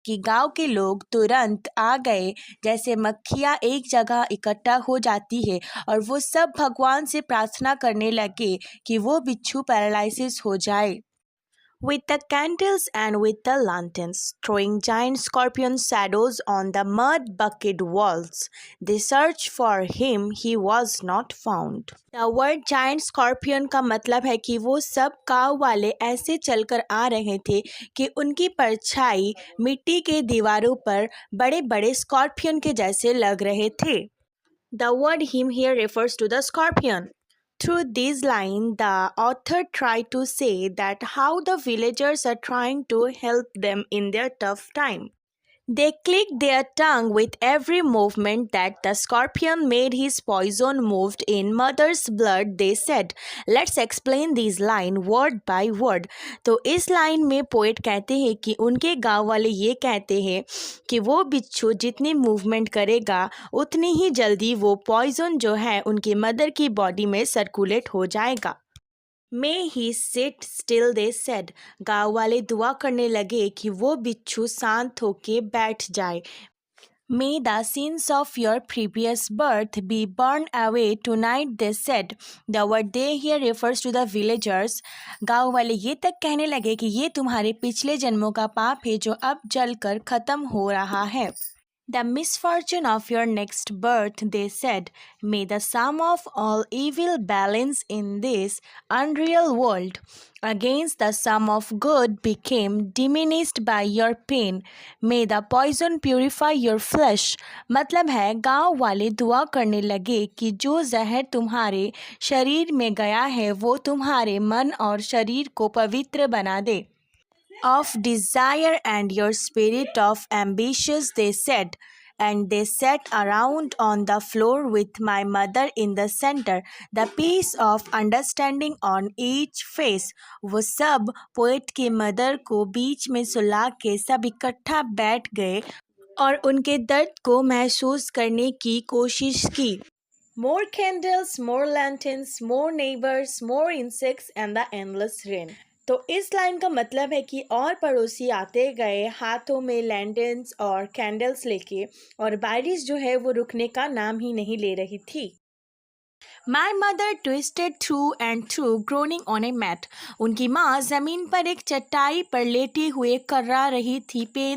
कि गांव के लोग तुरंत आ गए। जैसे मक्खियाँ एक जगह इकट्ठा हो जाती है और वो सब भगवान से प्रार्थना करने लगे कि वो बिच्छू पैरालिसिस हो जाए। With the candles and with the lanterns, throwing giant scorpion shadows on the mud bucket walls, they searched for him. He was not found. The word giant scorpion का मतलब है कि वो सब गाँव वाले ऐसे चलकर आ रहे थे कि उनकी परछाई मिट्टी के दीवारों पर बड़े बड़े स्कॉर्पियन के जैसे लग रहे थे. The word him here refers to the scorpion. Through this line, the author tried to say that how the villagers are trying to help them in their tough time. They clicked their tongue with every movement that the scorpion made. His poison moved in mother's blood, they said. Let's explain this line word by word. तो इस line में poet कहते हैं कि उनके गांव वाले ये कहते हैं कि वो बिच्छू जितनी मूवमेंट करेगा उतनी ही जल्दी वो पॉइजन जो है उनकी मदर की बॉडी में सर्कुलेट हो जाएगा. May he sit still, they said. गाँव वाले दुआ करने लगे कि वो बिच्छू शांत होके बैठ जाए. May the sins of your previous birth be burned away tonight, they said. The word they here refers to the villagers. गाँव वाले ये तक कहने लगे कि ये तुम्हारे पिछले जन्मों का पाप है जो अब जलकर खत्म हो रहा है. The misfortune of your next birth, they said. May the sum of all evil balance in this unreal world against the sum of good became diminished by your pain. May the poison purify your flesh. मतलब है गाँव वाले दुआ करने लगे कि जो जहर तुम्हारे शरीर में गया है वो तुम्हारे मन और शरीर को पवित्र बना दे. Of desire and your spirit of ambitious, they said. And they sat around on the floor with my mother in the center, the piece of understanding on each face. वो सब पोएट के मदर को बीच में सुला के सब इकट्ठा बैठ गए और उनके दर्द को महसूस करने की कोशिश की. More candles, more lanterns, more neighbors, more insects and the endless rain. तो इस लाइन का मतलब है कि और पड़ोसी आते गए हाथों में लैंटर्न्स और कैंडल्स लेके और बारिश जो है वो रुकने का नाम ही नहीं ले रही थी. My mother twisted through and through, groaning on a mat. उनकी माँ जमीन पर एक चटाई पर लेटे हुए कर्रा रही थी. पेन